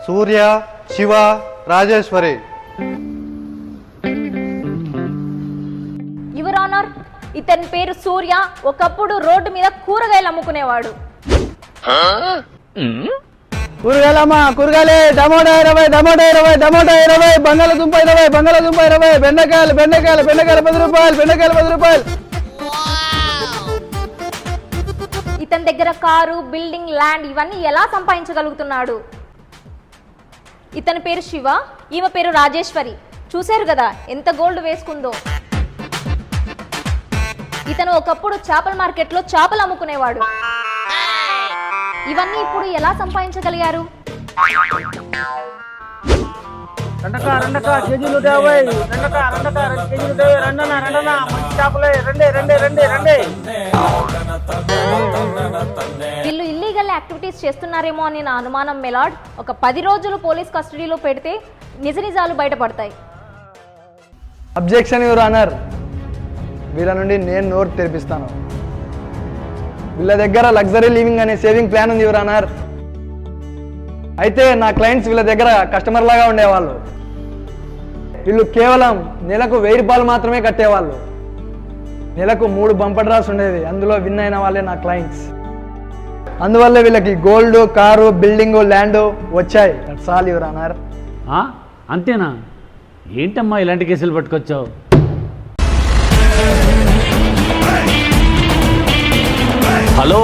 Surya, Shiva, Rajeshwari. Your honour, ఇతని పేరు సూర్య. ఒకప్పుడు రోడ్డు మీద కూరగాయలు అమ్ముకునేవాడు. కూరగాయలమ్మా, కూరగాయలే. టమోటా 20, టమోటా 20, టమోటా 20, బంగాళదుంప 20, బంగాళదుంప 20, బెండకాయలు 10 రూపాయలు, బెండకాయలు 10 రూపాయలు. ఇతని దగ్గర కారు, బిల్డింగ్, ల్యాండ్ ఇవన్నీ ఎలా సంపాదించగలుగుతున్నాడు? ఇతని పేరు శివ, ఈమె పేరు రాజేశ్వరి. చూశారు కదా ఎంత గోల్డ్ వేసుకుందో. ఇతను ఒకప్పుడు చేపల మార్కెట్లో చేపలు అమ్ముకునేవాడు. ఇవన్నీ ఇప్పుడు ఎలా సంపాదించగలిగారు? కేజీ 150, కేజీ 150, మంచి చేపలే, రండి. వీళ్ళు ఇల్లీగల్ యాక్టివిటీస్ చేస్తున్నారేమో అని నా అనుమానం మెలాడ్. ఒక 10 రోజులు పోలీస్ కస్టడీలో పెడితే నిజ నిజాలు బయటపడతాయి. అబ్జెక్షన్ యువర్ ఆనర్, వీళ్ళ నుండి నేను నోరు తెరిపిస్తాను. వీళ్ళ దగ్గర లగ్జరీ లివింగ్ అనే సేవింగ్ ప్లాన్ ఉంది యువర్ ఆనర్. అయితే నా క్లయింట్స్ వీళ్ళ దగ్గర కస్టమర్ లాగా ఉండేవాళ్ళు. వీళ్ళు కేవలం నెలకు 1000 రూపాయలు మాత్రమే కట్టేవాళ్ళు. నెలకు 3 బంపర్ డ్రాస్ ఉండేవి, అందులో విన్ అయిన వాళ్ళే నా క్లయింట్స్. అందువల్ల వీళ్ళకి గోల్డ్, కారు, బిల్డింగ్, ల్యాండ్ వచ్చాయి. That's all your honour. అంతేనా? ఏంటమ్మా ఇలాంటి కేసులు పట్టుకొచ్చావు? హలో,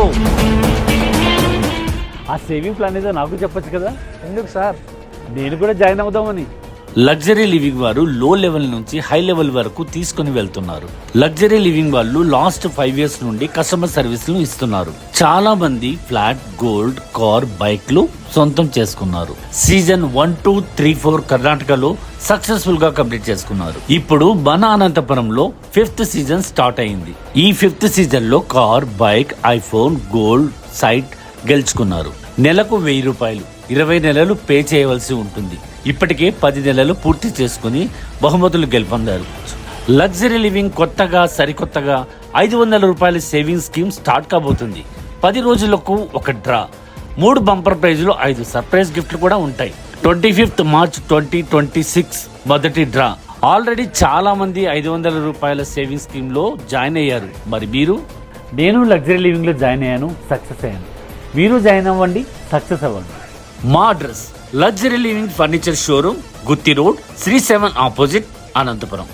ఆ సేవింగ్ ప్లాన్ ఏదో నాకు చెప్పొచ్చు కదా. ఎందుకు సార్? నేను కూడా జాయిన్ అవుదామని. లగ్జరీ లివింగ్ వారు లో లెవెల్ నుంచి హై లెవెల్ వరకు తీసుకుని వెళ్తున్నారు. లగ్జరీ లివింగ్ వాళ్ళు లాస్ట్ 5 years నుండి కస్టమర్ సర్వీస్ ను ఇస్తున్నారు. చాలా మంది ఫ్లాట్, గోల్డ్, కార్, బైక్లు సొంతం చేసుకున్నారు. సీజన్ 1, 2, 3, 4 కర్ణాటకలో సక్సెస్ఫుల్ గా కంప్లీట్ చేసుకున్నారు. ఇప్పుడు మన అనంతపురంలో 5th సీజన్ స్టార్ట్ అయింది. ఈ 5th సీజన్ లో car, bike, iPhone, gold, site గెలుచుకున్నారు. నెలకు 1000 రూపాయలు 20 నెలలు పే చేయవలసి ఉంటుంది. ఇప్పటికే 10 నెలలు పూర్తి చేసుకుని బహుమతులు గెలుపొందారు. లగ్జరీ లివింగ్ కొత్తగా సరికొత్తగా 500 రూపాయల సేవింగ్ స్కీమ్ స్టార్ట్ కాబోతుంది. 10 రోజులకు ఒక డ్రా, 3 బంపర్ ప్రైజులు, 5 సర్ప్రైజ్ గిఫ్ట్లు కూడా ఉంటాయి. 25th March 2026 మొదటి డ్రా. ఆల్రెడీ చాలా మంది 500 రూపాయల సేవింగ్ స్కీమ్ లో జాయిన్ అయ్యారు. మరి మీరు? నేను లగ్జరీ లివింగ్ లో జాయిన్ అయ్యాను, సక్సెస్ అయ్యాను. మీరు జాయిన్ అవ్వండి, సక్సెస్ అవ్వండి. మా address luxury living furniture showroom, Gutti road, Shri 7 opposite, Anantapuram.